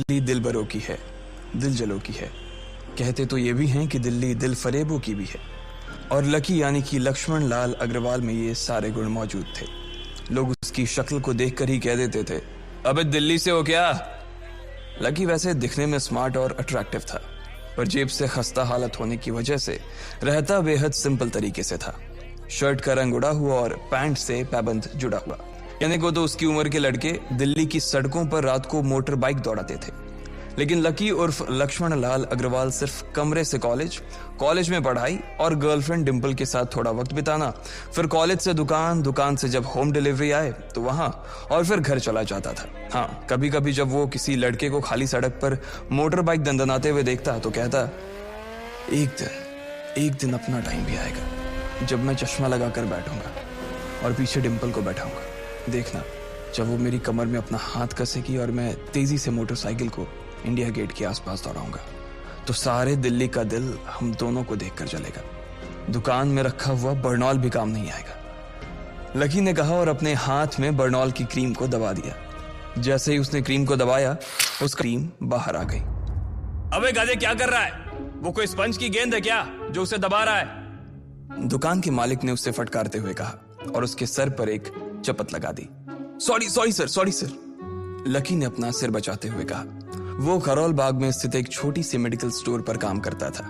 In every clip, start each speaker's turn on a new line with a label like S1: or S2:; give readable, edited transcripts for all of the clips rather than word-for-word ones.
S1: दिल्ली दिल बरों की है, दिल जलों की है। कहते तो ये भी हैं कि दिल्ली दिल फरेबों की भी है। और लकी यानी कि लक्ष्मण लाल अग्रवाल में ये सारे गुण मौजूद थे। लोग उसकी शक्ल को देखकर ही कह देते थे, अबे दिल्ली से हो क्या? लकी वैसे दिखने में स्मार्ट और अट्रैक्टिव था, पर जेब से खस्ता हालत होने की वजह से रहता बेहद सिंपल तरीके से था। शर्ट का रंग उड़ा हुआ और पैंट से पैबंद जुड़ा हुआ। यानी को तो उसकी उम्र के लड़के दिल्ली की सड़कों पर रात को मोटर बाइक दौड़ाते थे, लेकिन लकी उर्फ लक्ष्मण लाल अग्रवाल सिर्फ कमरे से कॉलेज में पढ़ाई और गर्लफ्रेंड डिंपल के साथ थोड़ा वक्त बिताना, फिर कॉलेज से दुकान, दुकान से जब होम डिलीवरी आए तो वहां, और फिर घर चला जाता था। हाँ, कभी कभी जब वो किसी लड़के को खाली सड़क पर मोटर बाइक दंदनाते हुए देखता तो कहता, एक दिन अपना टाइम भी आएगा जब मैं चश्मा लगाकर बैठूंगा और पीछे डिंपल को बैठाऊंगा। देखना, जब वो मेरी कमर में अपना हाथ कसेगी और मैं तेजी से मोटरसाइकिल को इंडिया गेट के आसपास दौड़ाऊंगा, तो सारे दिल्ली का दिल हम दोनों को देखकर जलेगा। दुकान में रखा हुआ बर्नॉल भी काम नहीं आएगा। लकी ने कहा और अपने हाथ में बर्नॉल की क्रीम को दबा दिया। जैसे ही उसने क्रीम को दबाया, उसका क्रीम बाहर आ गई।
S2: अबे गधे, क्या कर रहा है? वो कोई स्पंज की गेंद है क्या जो उसे दबा रहा है?
S1: दुकान के मालिक ने उससे फटकारते हुए कहा और उसके सर पर एक चपत लगा दी। Sorry sir. लकी ने अपना सिर बचाते हुए कहा। वो खरौल बाग में स्थित एक छोटी सी मेडिकल स्टोर पर काम करता था।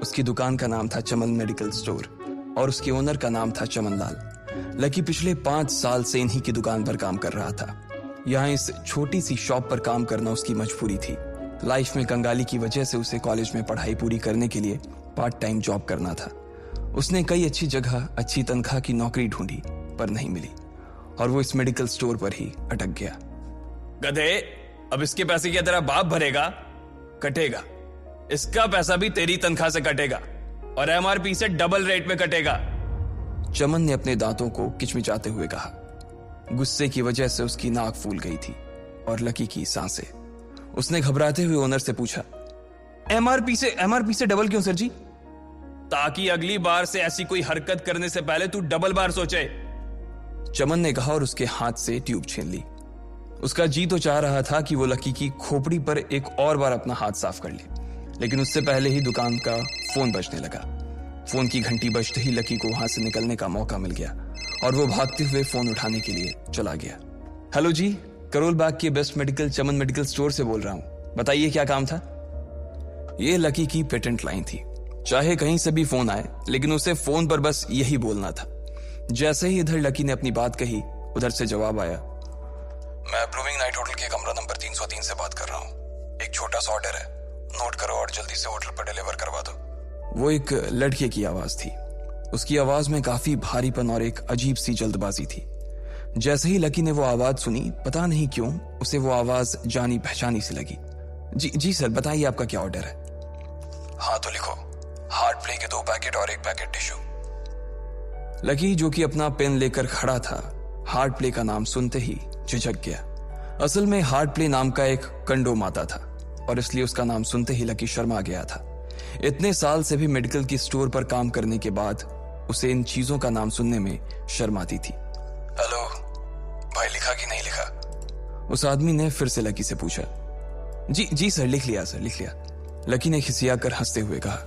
S1: उसकी दुकान का नाम था चमन मेडिकल स्टोर और उसके ओनर का नाम था चमन लाल। लकी पिछले 5 साल से इन्हीं की दुकान पर काम कर रहा था। यहाँ इस छोटी सी शॉप पर काम करना उसकी मजबूरी थी। लाइफ में कंगाली की वजह से उसे कॉलेज में पढ़ाई पूरी करने के लिए पार्ट टाइम जॉब करना था। उसने कई अच्छी जगह अच्छी तनख्वाह की नौकरी ढूंढी पर नहीं मिली और वो इस मेडिकल स्टोर पर ही अटक गया।
S2: गधे, अब इसके पैसे क्या तेरा बाप भरेगा? कटेगा। इसका पैसा भी तेरी तनख्वाह से कटेगा और एमआरपी से डबल रेट में कटेगा।
S1: चमन ने अपने दांतों को किचमिचाते हुए कहा। गुस्से की वजह से उसकी नाक फूल गई थी और लकी की सांसें। उसने घबराते हुए ओनर से पूछा, एमआरपी से डबल क्यों सर जी?
S2: ताकि अगली बार से ऐसी कोई हरकत करने से पहले तू डबल बार सोचे।
S1: चमन ने कहा और उसके हाथ से ट्यूब छीन ली। उसका जी तो चाह रहा था कि वो लकी की खोपड़ी पर एक और बार अपना हाथ साफ कर ले, लेकिन उससे पहले ही दुकान का फोन बजने लगा। फोन की घंटी बजते ही लकी को वहां से निकलने का मौका मिल गया और वो भागते हुए फोन उठाने के लिए चला गया। हेलो जी, करोल बाग के बेस्ट मेडिकल चमन मेडिकल स्टोर से बोल रहा हूं, बताइए क्या काम था? ये लकी की पेटेंट लाइन थी। चाहे कहीं से भी फोन आए, लेकिन उसे फोन पर बस यही बोलना था। जैसे ही इधर लकी ने अपनी बात कही, उधर से जवाब आया, मैं ब्लूमिंग नाइट होटल के कमरा नंबर 303 से बात कर रहा हूँ। एक छोटा सा ऑर्डर है, नोट करो और जल्दी से होटल पर डिलीवर करवा दो। वो एक लड़के की आवाज थी। उसकी आवाज में काफी भारीपन और एक अजीब सी जल्दबाजी थी। जैसे ही लकी ने वो आवाज सुनी, पता नहीं क्यों उसे वो आवाज जानी पहचानी सी लगी। जी सर, बताइए आपका क्या ऑर्डर है? हाँ तो लिखो, हार्ट प्ले के 2 पैकेट और 1 पैकेट टिश्यू। लकी, जो कि अपना पेन लेकर खड़ा था, हार्ट प्ले का नाम सुनते ही झिझक गया। असल में हार्ट प्ले नाम का एक कंडोम आता था और इसलिए उसका नाम सुनते ही लकी शर्मा गया था। इतने साल से भी मेडिकल की स्टोर पर काम करने के बाद उसे इन चीजों का नाम सुनने में शर्म आती थी। हेलो भाई, लिखा कि नहीं लिखा? उस आदमी ने फिर से लकी से पूछा। जी सर, लिख लिया सर, लिख लिया। लकी ने खिसिया कर हंसते हुए कहा।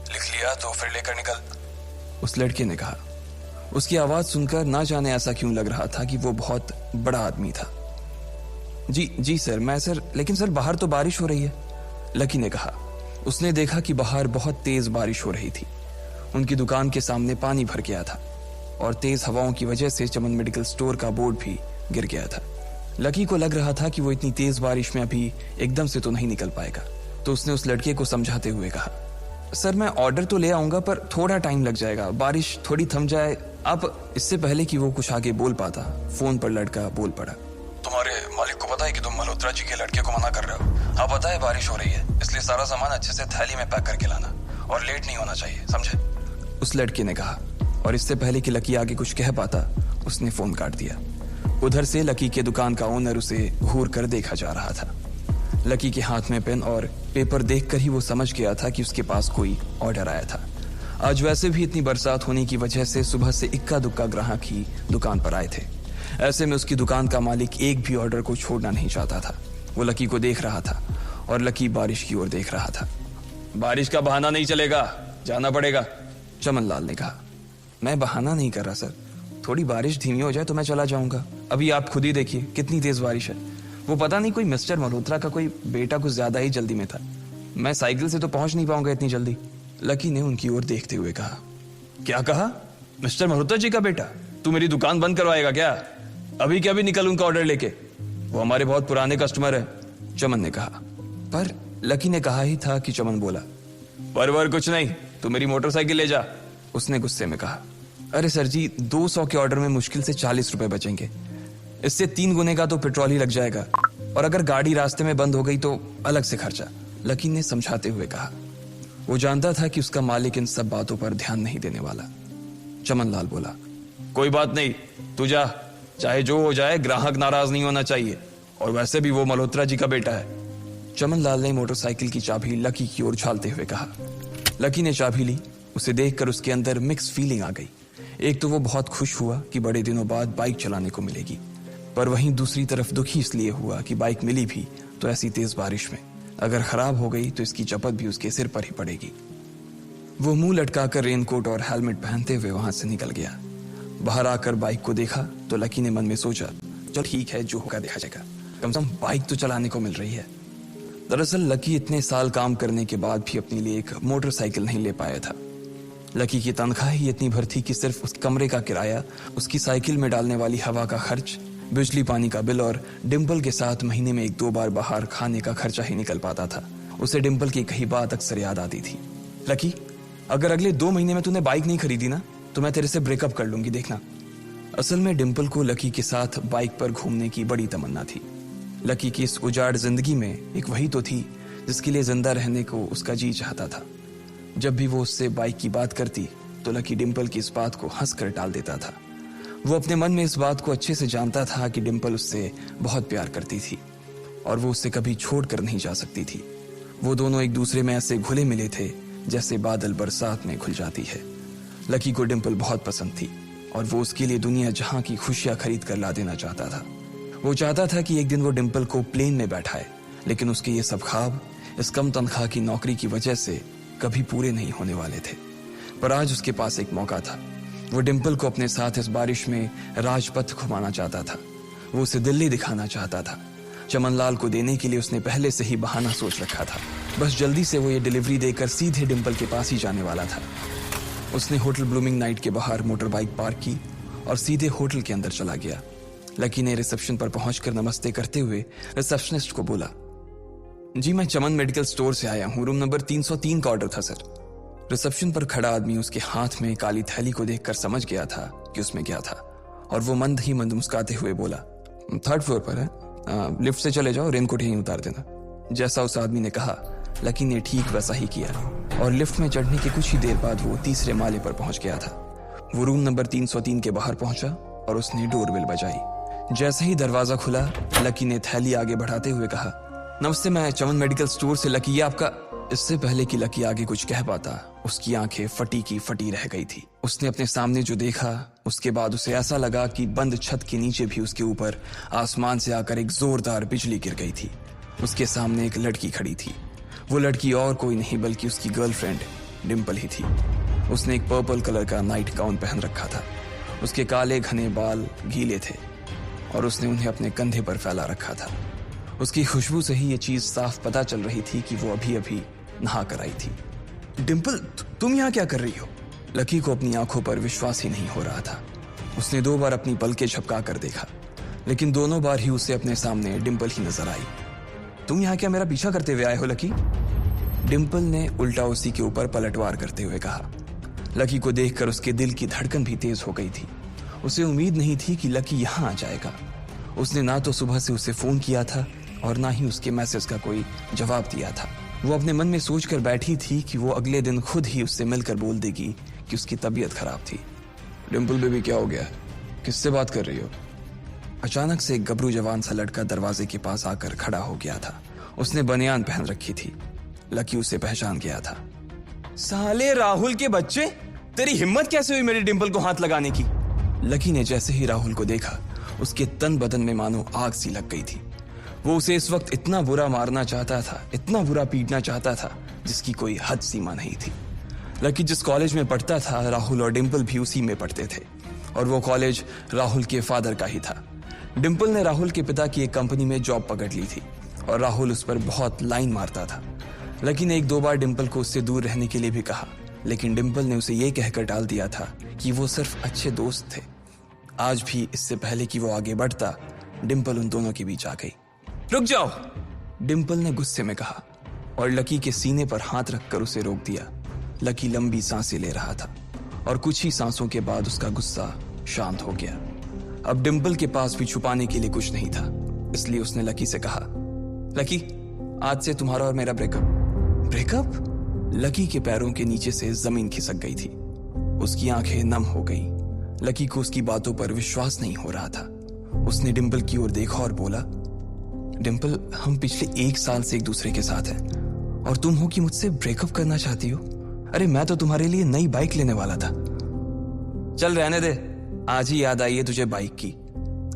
S1: लिख लिया तो फिर लेकर निकल, उस लड़के ने कहा। उसकी आवाज सुनकर ना जाने ऐसा क्यों लग रहा था कि वो बहुत बड़ा आदमी था। जी सर, लेकिन सर बाहर तो बारिश हो रही है, लकी ने कहा। उसने देखा कि बाहर बहुत तेज बारिश हो रही थी। उनकी दुकान के सामने पानी भर गया था और तेज हवाओं की वजह से चमन मेडिकल स्टोर का बोर्ड भी गिर गया था। लकी को लग रहा था कि वो इतनी तेज बारिश में अभी एकदम से तो नहीं निकल पाएगा, तो उसने उस लड़के को समझाते हुए कहा, सर मैं ऑर्डर तो ले आऊंगा पर थोड़ा टाइम लग जाएगा, बारिश थोड़ी थम जाए आप। इससे पहले कि वो कुछ आगे बोल पाता, फोन पर लड़का बोल पड़ा। तुम्हारे मालिक को पता है कि तुम मल्होत्रा जी के लड़के को मना कर रहे हो? हाँ पता है, बारिश हो रही है, इसलिए सारा सामान अच्छे से थैली में पैक करके लाना और लेट नहीं होना चाहिए, समझे? उस लड़के ने कहा और इससे पहले कि लकी आगे कुछ कह पाता, उसने फोन काट दिया। उधर से लकी के दुकान का ओनर उसे घूर कर देखा जा रहा था। लकी के हाथ में पेन और पेपर देखकर ही वो समझ गया था कि उसके पास कोई ऑर्डर आया था। आज वैसे भी इतनी बरसात होने की वजह से सुबह से इक्का दुक्का ग्राहक ही दुकान पर आए थे। ऐसे में उसकी दुकान का मालिक एक भी ऑर्डर को छोड़ना नहीं चाहता था। वो लकी को देख रहा था और लकी बारिश की ओर देख रहा था।
S2: बारिश का बहाना नहीं चलेगा, जाना पड़ेगा,
S1: चमन लाल ने कहा। मैं बहाना नहीं कर रहा सर, थोड़ी बारिश धीमी हो जाए तो मैं चला जाऊंगा। अभी आप खुद ही देखिए कितनी तेज बारिश है। वो पता नहीं कोई मिस्टर मल्होत्रा का कोई बेटा कुछ ज्यादा ही जल्दी में था। मैं साइकिल से तो पहुंच नहीं पाऊंगा इतनी जल्दी। लकी ने उनकी ओर देखते हुए कहा।
S2: क्या कहा? मिस्टर मल्होत्रा जी का बेटा? तू मेरी दुकान बंद करवाएगा क्या? अभी क्या भी निकल उनका ऑर्डर लेके, वो हमारे बहुत पुराने कस्टमर है,
S1: चमन ने कहा। पर लकी ने कहा ही था कि चमन बोला।
S2: पर कुछ नहीं, तू मेरी मोटरसाइकिल ले जा,
S1: उसने गुस्से में कहा। अरे सर जी, 200 के ऑर्डर में मुश्किल से 40 रुपए बचेंगे। इससे 3 गुने का तो पेट्रोल ही लग जाएगा, और अगर गाड़ी रास्ते में बंद हो गई तो अलग से खर्चा, लकी ने समझाते हुए कहा। वो जानता था कि उसका मालिक इन सब बातों पर ध्यान नहीं देने वाला। चमन लाल बोला।
S2: कोई बात नहीं, तू जा, चाहे जो हो जाए ग्राहक नाराज नहीं होना चाहिए, और वैसे भी वो मल्होत्रा जी का बेटा है।
S1: चमन लाल ने मोटरसाइकिल की चाबी लकी की ओर उछालते हुए कहा। लकी ने चाबी ली। उसे देखकर उसके अंदर मिक्स फीलिंग आ गई। एक तो वो बहुत खुश हुआ कि बड़े दिनों बाद बाइक चलाने को मिलेगी, पर वहीं दूसरी तरफ दुखी इसलिए हुआ कि बाइक मिली भी तो ऐसी तेज बारिश में, अगर खराब हो गई तो इसकी चपत भी उसके सिर पर ही पड़ेगी। वो मुंह लटकाकर रेनकोट और हेलमेट पहनते हुए वहां से निकल गया। बाहर आकर बाइक को देखा तो लकी ने मन में सोचा, चल ठीक है, जो होगा देखा जाएगा, कम से कम बाइक तो चलाने को मिल रही है। दरअसल लकी इतने साल काम करने के बाद भी अपने लिए एक मोटरसाइकिल नहीं ले पाया था। लकी की तनख्वाह ही इतनी भर थी कि सिर्फ उस कमरे का किराया, उसकी साइकिल में डालने वाली हवा का खर्च, बिजली पानी का बिल और डिम्पल के साथ महीने में 1-2 बार बाहर खाने का खर्चा ही निकल पाता था। उसे डिम्पल की कही बात अक्सर याद आती थी। लकी, अगर अगले 2 महीने में तूने बाइक नहीं खरीदी ना तो मैं तेरे से ब्रेकअप कर लूंगी, देखना। असल में डिम्पल को लकी के साथ बाइक पर घूमने की बड़ी तमन्ना थी। लकी की इस उजाड़ जिंदगी में एक वही तो थी जिसके लिए जिंदा रहने को उसका जी चाहता था। जब भी वो उससे बाइक की बात करती तो लकी डिम्पल की इस बात को हंसकर टाल देता था। वो अपने मन में इस बात को अच्छे से जानता था कि डिम्पल उससे बहुत प्यार करती थी और वो उससे कभी छोड़कर नहीं जा सकती थी। वो दोनों एक दूसरे में ऐसे घुले मिले थे जैसे बादल बरसात में घुल जाती है। लकी को डिम्पल बहुत पसंद थी और वो उसके लिए दुनिया जहां की खुशियां खरीद कर ला देना चाहता था। वो चाहता था कि एक दिन वो डिम्पल को प्लेन में बैठाए, लेकिन उसके ये सब ख्वाब इस कम तनख्वाह की नौकरी की वजह से कभी पूरे नहीं होने वाले थे। पर आज उसके पास एक मौका था। वो डिम्पल को अपने साथ इस बारिश में राजपथ घुमाना चाहता था। वो उसे दिल्ली दिखाना चाहता था। चमन लाल को देने के लिए उसने पहले से ही बहाना सोच रखा था। बस जल्दी से वो ये डिलीवरी देकर सीधे डिम्पल के पास ही जाने वाला था। उसने होटल ब्लूमिंग नाइट के बाहर मोटर बाइक पार्क की और सीधे होटल के अंदर चला गया। लकी ने रिसेप्शन पर पहुंचकर नमस्ते करते हुए रिसेप्शनिस्ट को बोला, जी मैं चमन मेडिकल स्टोर से आया हूं, रूम नंबर 303 का ऑर्डर था सर। रिसेप्शन पर खड़ा आदमी उसके हाथ में काली थैली को देखकर समझ गया था कि उसमें क्या था और वो मंद ही मंद मुस्कुराते हुए बोला, 3rd फ्लोर पर है, लिफ्ट से चले जाओ, रेनकोट यहीं उतार देना। जैसा उस आदमी ने कहा लकी ने ठीक वैसा ही किया और लिफ्ट में चढ़ने के कुछ ही देर बाद वो 3रे माले पर पहुंच गया था। वो रूम नंबर 303 के बाहर पहुंचा और उसने डोरबेल बजाई। जैसे ही दरवाजा खुला लकी ने थैली आगे बढ़ाते हुए कहा, नमस्ते, मैं चमन मेडिकल स्टोर से लकी, ये आपका। इससे पहले कि लकी आगे कुछ कह पाता उसकी आंखें फटी की फटी रह गई थी। उसने अपने सामने जो देखा उसके बाद उसे ऐसा लगा कि बंद छत के नीचे भी उसके ऊपर आसमान से आकर एक जोरदार बिजली गिर गई थी। उसके सामने एक लड़की खड़ी थी। वो लड़की और कोई नहीं बल्कि उसकी गर्लफ्रेंड डिम्पल ही थी। उसने एक पर्पल कलर का नाइट गाउन पहन रखा था। उसके काले घने बाल गीले थे और उसने उन्हें अपने कंधे पर फैला रखा था। उसकी खुशबू से ही ये चीज साफ पता चल रही थी कि वो अभी अभी नहा कर आई थी। डिम्पल, तुम यहाँ क्या कर रही हो? लकी को अपनी आंखों पर विश्वास ही नहीं हो रहा था। उसने 2 बार अपनी पलकें झपका कर देखा, लेकिन दोनों बार ही उसे अपने सामने डिम्पल ही नजर आई। तुम यहाँ क्या मेरा पीछा करते हुए आए हो लकी? डिम्पल ने उल्टा उसी के ऊपर पलटवार करते हुए कहा। लकी को देखकर उसके दिल की धड़कन भी तेज हो गई थी। उसे उम्मीद नहीं थी कि लकी यहाँ आ जाएगा। उसने ना तो सुबह से उसे फोन किया था और ना ही उसके मैसेज का कोई जवाब दिया था। वो अपने मन में सोचकर बैठी थी कि वो अगले दिन खुद ही उससे मिलकर बोल देगी कि उसकी तबीयत खराब थी। डिम्पल बेबी, क्या हो गया? किससे बात कर रही हो? अचानक से एक गबरू जवान सा लड़का दरवाजे के पास आकर खड़ा हो गया था। उसने बनियान पहन रखी थी। लकी उसे पहचान गया था।
S2: साले राहुल के बच्चे, तेरी हिम्मत कैसे हुई मेरी डिम्पल को हाथ लगाने की?
S1: लकी ने जैसे ही राहुल को देखा उसके तन बदन में मानो आग सी लग गई थी। वो उसे इस वक्त इतना बुरा मारना चाहता था, इतना बुरा पीटना चाहता था जिसकी कोई हद सीमा नहीं थी। लकी जिस कॉलेज में पढ़ता था, राहुल और डिंपल भी उसी में पढ़ते थे और वो कॉलेज राहुल के फादर का ही था। डिंपल ने राहुल के पिता की एक कंपनी में जॉब पकड़ ली थी और राहुल उस पर बहुत लाइन मारता था। लकी ने 1-2 बार डिंपल को उससे दूर रहने के लिए भी कहा, लेकिन डिंपल ने उसे यह कहकर टाल दिया था कि वो सिर्फ अच्छे दोस्त थे। आज भी इससे पहले कि वो आगे बढ़ता, डिंपल उन दोनों के बीच आ गई।
S2: रुक जाओ,
S1: डिंपल ने गुस्से में कहा और लकी के सीने पर हाथ रखकर उसे रोक दिया। लकी लंबी सांसें ले रहा था और कुछ ही सांसों के बाद उसका गुस्सा शांत हो गया। अब डिंपल के पास भी छुपाने के लिए कुछ नहीं था, इसलिए उसने लकी से कहा, लकी, आज से तुम्हारा और मेरा ब्रेकअप।
S2: ब्रेकअप?
S1: लकी के पैरों के नीचे से जमीन खिसक गई थी। उसकी आंखें नम हो गई। लकी को उसकी बातों पर विश्वास नहीं हो रहा था। उसने डिंपल की ओर देखा और बोला, डिंपल, हम पिछले 1 साल से एक दूसरे के साथ हैं और तुम हो कि मुझसे ब्रेकअप करना चाहती हो? अरे मैं तो तुम्हारे लिए नई बाइक लेने वाला था।
S2: चल रहने दे, आज ही याद आई है तुझे बाइक की।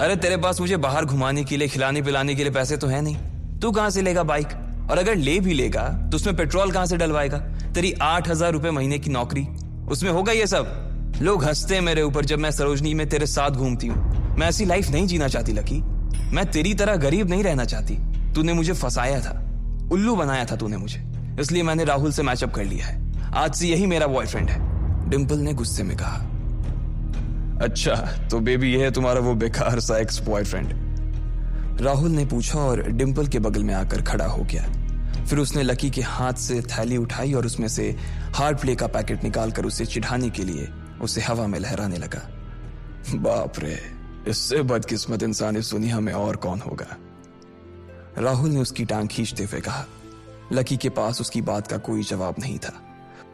S2: अरे तेरे पास मुझे बाहर घुमाने के लिए, खिलाने पिलाने के लिए पैसे तो है नहीं। तू कहां से लेगा बाइक? और अगर ले भी लेगा तो उसमें पेट्रोल कहां से डलवाएगा? तेरी 8,000 रुपए महीने की नौकरी, उसमें होगा ये सब? लोग हंसते हैं मेरे ऊपर जब मैं सरोजनी में तेरे साथ घूमती हूँ। मैं ऐसी लाइफ नहीं जीना चाहती लकी। मैं तेरी तरह गरीब नहीं रहना चाहती। तूने मुझे फंसाया था, उल्लू बनाया था तूने मुझे, इसलिए मैंने राहुल से मैचअप कर लिया है। आज से यही मेरा बॉयफ्रेंड है,
S1: डिंपल ने गुस्से में कहा।
S2: अच्छा, तो बेबी ये है तुम्हारा वो बेकार सा एक्स बॉयफ्रेंड?
S1: राहुल ने पूछा और डिंपल के बगल में आकर खड़ा हो गया। फिर उसने लकी के हाथ से थैली उठाई और उसमें से हार्ड प्ले का पैकेट निकालकर उसे चिढ़ाने के लिए उसे हवा में लहराने लगा।
S2: बाप रे, इससे बदकिस्मत इंसान इस दुनिया में और कौन होगा?
S1: राहुल ने उसकी टांग खींचते हुए कहा। लकी के पास उसकी बात का कोई जवाब नहीं था।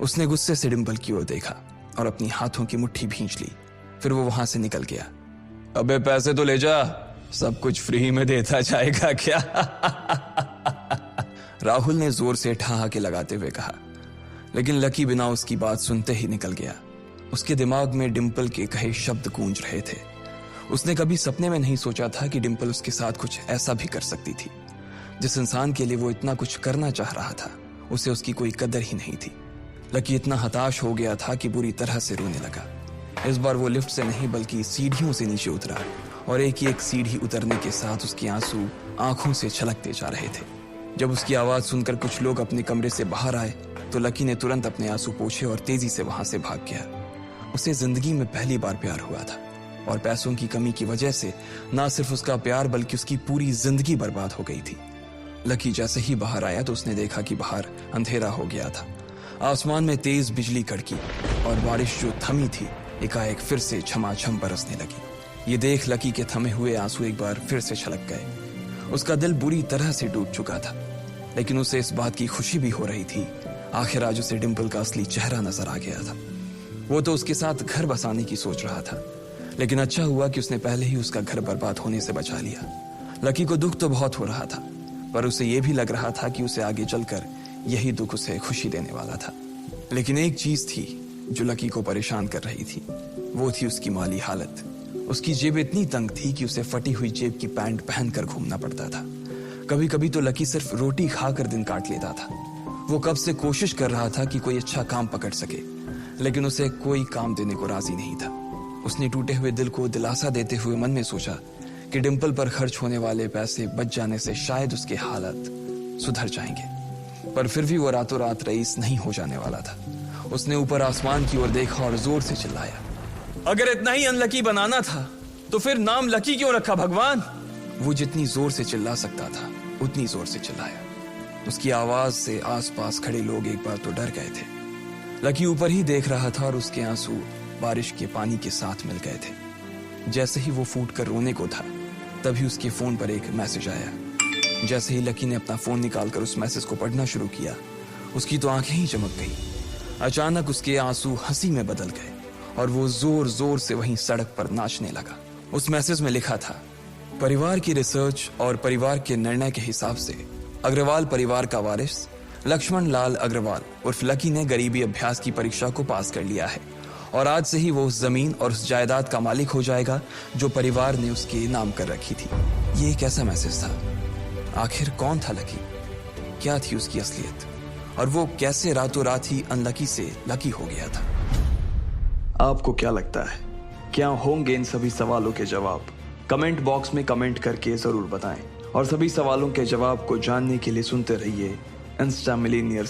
S1: उसने गुस्से से डिंपल की ओर देखा और अपनी हाथों की मुट्ठी भींच ली। फिर वो वहां से निकल गया।
S2: अबे पैसे तो ले जा, सब कुछ फ्री में देता जाएगा क्या?
S1: राहुल ने जोर से ठहाके लगाते हुए कहा, लेकिन लकी बिना उसकी बात सुनते ही निकल गया। उसके दिमाग में डिंपल के कहे शब्द गूंज रहे थे। उसने कभी सपने में नहीं सोचा था कि डिंपल उसके साथ कुछ ऐसा भी कर सकती थी। जिस इंसान के लिए वो इतना कुछ करना चाह रहा था, उसे उसकी कोई कदर ही नहीं थी। लकी इतना हताश हो गया था कि बुरी तरह से रोने लगा। इस बार वो लिफ्ट से नहीं बल्कि सीढ़ियों से नीचे उतरा और एक सीढ़ी उतरने के साथ उसके आंसू आंखों से छलकते जा रहे थे। जब उसकी आवाज सुनकर कुछ लोग अपने कमरे से बाहर आए तो लकी ने तुरंत अपने आंसू पोंछे और तेजी से वहां से भाग गया। उसे जिंदगी में पहली बार प्यार हुआ था और पैसों की कमी की वजह से ना सिर्फ उसका प्यार बल्कि उसकी पूरी जिंदगी बर्बाद हो गई थी। लकी जैसे ही बाहर आया तो उसने देखा कि बाहर अंधेरा हो गया था। आसमान में तेज बिजली कड़की और बारिश जो थमी थी एकाएक फिर से झमाझम बरसने लगी। ये देख लकी के थमे हुए आंसू एक बार फिर से छलक गए। उसका दिल बुरी तरह से टूट चुका था, लेकिन उसे इस बात की खुशी भी हो रही थी। आखिर आज उसे डिंपल का असली चेहरा नजर आ गया था। वो तो उसके साथ घर बसाने की सोच रहा था, लेकिन अच्छा हुआ कि उसने पहले ही उसका घर बर्बाद होने से बचा लिया। लकी को दुख तो बहुत हो रहा था, पर उसे यह भी लग रहा था कि उसे आगे चलकर यही दुख उसे खुशी देने वाला था। लेकिन एक चीज थी जो लकी को परेशान कर रही थी, वो थी उसकी माली हालत। उसकी जेब इतनी तंग थी कि उसे फटी हुई जेब की पैंट पहनकर घूमना पड़ता था। कभी कभी तो लकी सिर्फ रोटी खाकर दिन काट लेता था। वो कब से कोशिश कर रहा था कि कोई अच्छा काम पकड़ सके, लेकिन उसे कोई काम देने को राजी नहीं था। उसने टूटे हुए दिल को दिलासा देते हुए मन में सोचा कि डिंपल पर खर्च होने वाले पैसे बच जाने से शायद उसके हालत सुधर जाएंगे, पर फिर भी वो रातों रात रईस नहीं हो जाने वाला था। उसने ऊपर आसमान की ओर देखा और जोर से चिल्लाया,
S2: अगर इतना ही अनलकी बनाना था तो फिर नाम लकी क्यों रखा भगवान?
S1: वो जितनी जोर से चिल्ला सकता था उतनी जोर से चिल्लाया। उसकी आवाज से आसपास खड़े लोग एक बार तो डर गए थे। लकी ऊपर ही देख रहा था और उसके आंसू बारिश के पानी के साथ मिल गए थे। जैसे ही वो फूट कर रोने को था, तभी उसके फोन पर एक मैसेज आया। जैसे ही लकी ने अपना फोन निकालकर उस मैसेज को पढ़ना शुरू किया, उसकी तो आंखें ही चमक गई। अचानक उसके आंसू हंसी में बदल गए और वो जोर जोर से वहीं सड़क पर नाचने लगा। उस मैसेज में लिखा था, परिवार की रिसर्च और परिवार के निर्णय के हिसाब से अग्रवाल परिवार का वारिस लक्ष्मण लाल अग्रवाल उर्फ लकी ने गरीबी अभ्यास की परीक्षा को पास कर लिया है और आज से ही वो उस जमीन और उस जायदाद का मालिक हो जाएगा जो परिवार ने उसके नाम कर रखी थी। ये एक ऐसा मैसेज था आखिर कौन था लकी? क्या थी उसकी असलियत? और वो कैसे रातों रात ही अनलकी से लकी हो गया था? आपको क्या लगता है, क्या होंगे इन सभी सवालों के जवाब? कमेंट बॉक्स में कमेंट करके जरूर बताएं। और सभी सवालों के जवाब को जानने के लिए सुनते रहिए इंस्टा मिलीनियर्स।